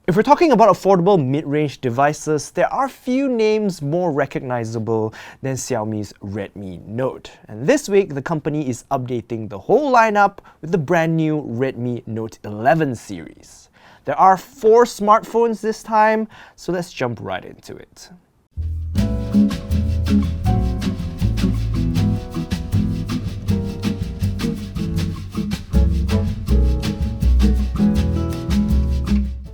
If we're talking about affordable mid-range devices, there are few names more recognizable than Xiaomi's Redmi Note. And this week, the company is updating the whole lineup with the brand new Redmi Note 11 series. There are 4 smartphones this time, so let's jump right into it.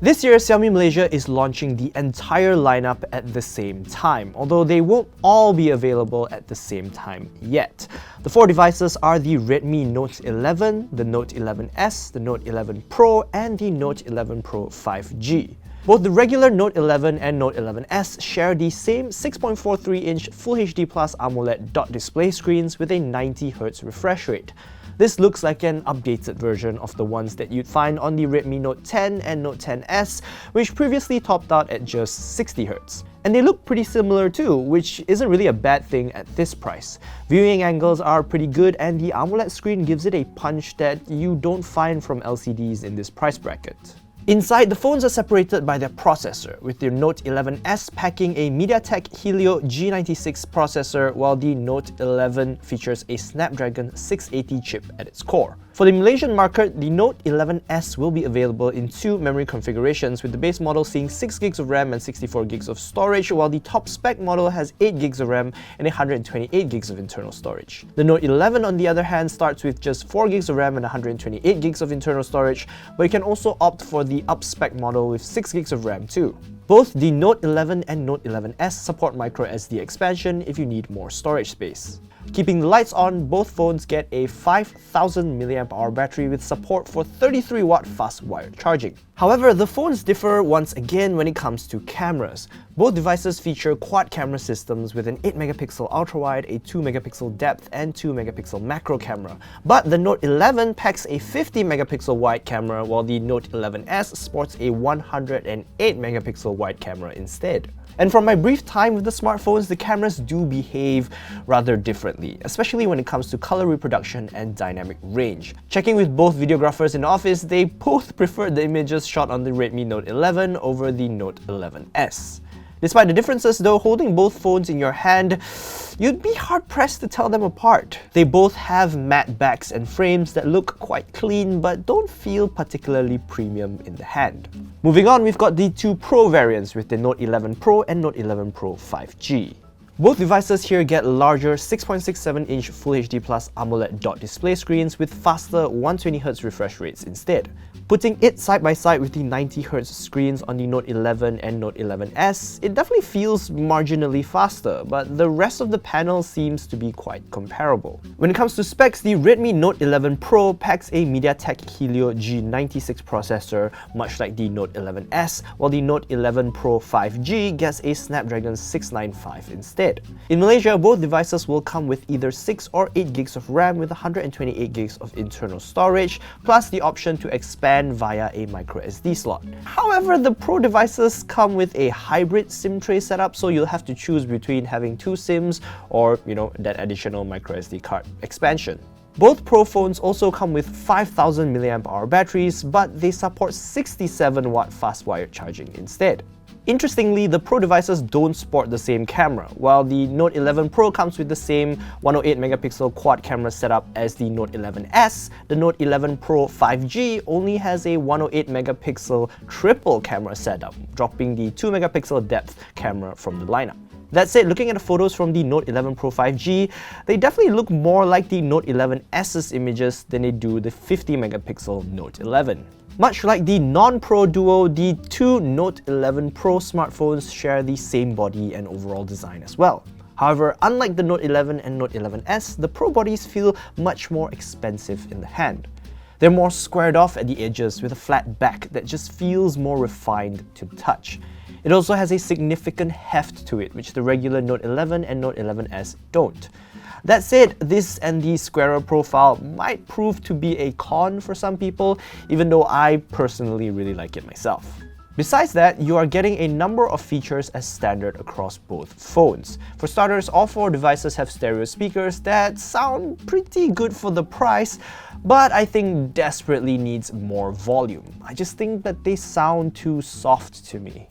This year, Xiaomi Malaysia is launching the entire lineup at the same time, although they won't all be available at the same time yet. The 4 devices are the Redmi Note 11, the Note 11S, the Note 11 Pro, and the Note 11 Pro 5G. Both the regular Note 11 and Note 11S share the same 6.43-inch Full HD Plus AMOLED dot display screens with a 90Hz refresh rate. This looks like an updated version of the ones that you'd find on the Redmi Note 10 and Note 10S, which previously topped out at just 60Hz. And they look pretty similar too, which isn't really a bad thing at this price. Viewing angles are pretty good, and the AMOLED screen gives it a punch that you don't find from LCDs in this price bracket. Inside, the phones are separated by their processor, with the Note 11S packing a MediaTek Helio G96 processor, while the Note 11 features a Snapdragon 680 chip at its core. For the Malaysian market, the Note 11S will be available in 2 memory configurations, with the base model seeing 6GB of RAM and 64GB of storage, while the top spec model has 8GB of RAM and 128GB of internal storage. The Note 11, on the other hand, starts with just 4GB of RAM and 128GB of internal storage, but you can also opt for the up-spec model with 6GB of RAM too. Both the Note 11 and Note 11S support microSD expansion if you need more storage space. Keeping the lights on, both phones get a 5000 mAh battery with support for 33W fast wired charging. However, the phones differ once again when it comes to cameras. Both devices feature quad camera systems with an 8MP ultrawide, a 2MP depth, and 2MP macro camera. But the Note 11 packs a 50MP wide camera, while the Note 11S sports a 108MP wide camera instead. And from my brief time with the smartphones, the cameras do behave rather differently, especially when it comes to color reproduction and dynamic range. Checking with both videographers in the office, they both preferred the images shot on the Redmi Note 11 over the Note 11S. Despite the differences though, holding both phones in your hand, you'd be hard-pressed to tell them apart. They both have matte backs and frames that look quite clean but don't feel particularly premium in the hand. Moving on, we've got the 2 Pro variants with the Note 11 Pro and Note 11 Pro 5G. Both devices here get larger 6.67-inch Full HD Plus AMOLED dot display screens with faster 120Hz refresh rates instead. Putting it side by side with the 90Hz screens on the Note 11 and Note 11S, it definitely feels marginally faster, but the rest of the panel seems to be quite comparable. When it comes to specs, the Redmi Note 11 Pro packs a MediaTek Helio G96 processor, much like the Note 11S, while the Note 11 Pro 5G gets a Snapdragon 695 instead. In Malaysia, both devices will come with either 6 or 8GB of RAM with 128GB of internal storage, plus the option to expand via a microSD slot. However, the Pro devices come with a hybrid SIM tray setup, so you'll have to choose between having 2 SIMs or, that additional microSD card expansion. Both Pro phones also come with 5000 mAh batteries, but they support 67W fast wired charging instead. Interestingly, the Pro devices don't sport the same camera. While the Note 11 Pro comes with the same 108MP quad camera setup as the Note 11S, the Note 11 Pro 5G only has a 108MP triple camera setup, dropping the 2MP depth camera from the lineup. That said, looking at the photos from the Note 11 Pro 5G, they definitely look more like the Note 11S's images than they do the 50MP Note 11. Much like the non-Pro duo, the 2 Note 11 Pro smartphones share the same body and overall design as well. However, unlike the Note 11 and Note 11S, the Pro bodies feel much more expensive in the hand. They're more squared off at the edges with a flat back that just feels more refined to the touch. It also has a significant heft to it, which the regular Note 11 and Note 11S don't. That said, this and the squarer profile might prove to be a con for some people, even though I personally really like it myself. Besides that, you are getting a number of features as standard across both phones. For starters, all 4 devices have stereo speakers that sound pretty good for the price, but I think desperately needs more volume. I just think that they sound too soft to me.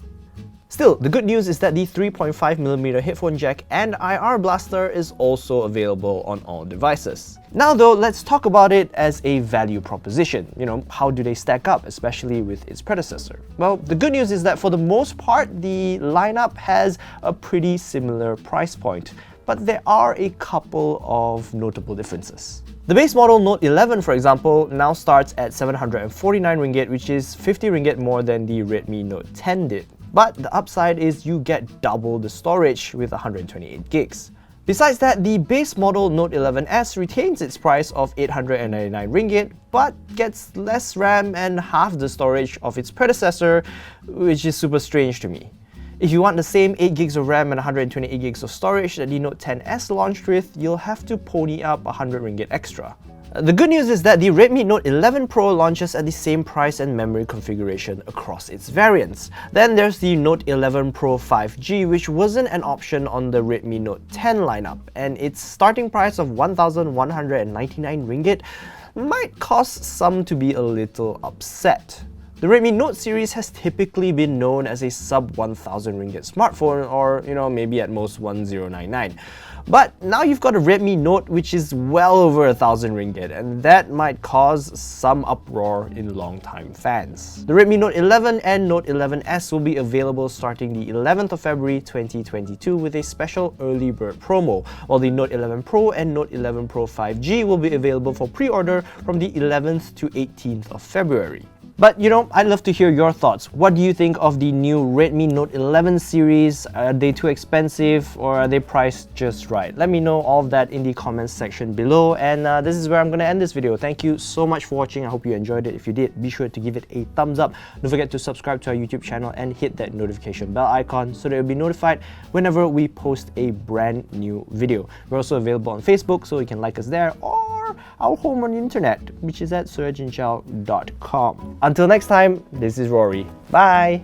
Still, the good news is that the 3.5mm headphone jack and IR blaster is also available on all devices. Now though, let's talk about it as a value proposition. How do they stack up, especially with its predecessor? Well, the good news is that for the most part, the lineup has a pretty similar price point, but there are a couple of notable differences. The base model Note 11, for example, now starts at 749 ringgit, which is 50 ringgit more than the Redmi Note 10 did. But the upside is you get double the storage with 128 gigs. Besides that, the base model Note 11S retains its price of 899 ringgit, but gets less RAM and half the storage of its predecessor, which is super strange to me. If you want the same 8 gigs of RAM and 128 gigs of storage that the Note 10S launched with, you'll have to pony up 100 ringgit extra. The good news is that the Redmi Note 11 Pro launches at the same price and memory configuration across its variants. Then there's the Note 11 Pro 5G, which wasn't an option on the Redmi Note 10 lineup, and its starting price of 1,199 ringgit might cause some to be a little upset. The Redmi Note series has typically been known as a sub 1,000 ringgit smartphone, or maybe at most 1,099. But now you've got a Redmi Note which is well over 1,000 ringgit, and that might cause some uproar in long-time fans. The Redmi Note 11 and Note 11S will be available starting the 11th of February 2022 with a special early bird promo, while the Note 11 Pro and Note 11 Pro 5G will be available for pre-order from the 11th to 18th of February. But I'd love to hear your thoughts. What do you think of the new Redmi Note 11 series? Are they too expensive or are they priced just right? Let me know all of that in the comments section below, and this is where I'm going to end this video. Thank you so much for watching. I hope you enjoyed it. If you did, be sure to give it a thumbs up. Don't forget to subscribe to our YouTube channel and hit that notification bell icon so that you'll be notified whenever we post a brand new video. We're also available on Facebook, so you can like us there, or our home on the internet, which is at surajinchao.com. Until next time, this is Rory. Bye!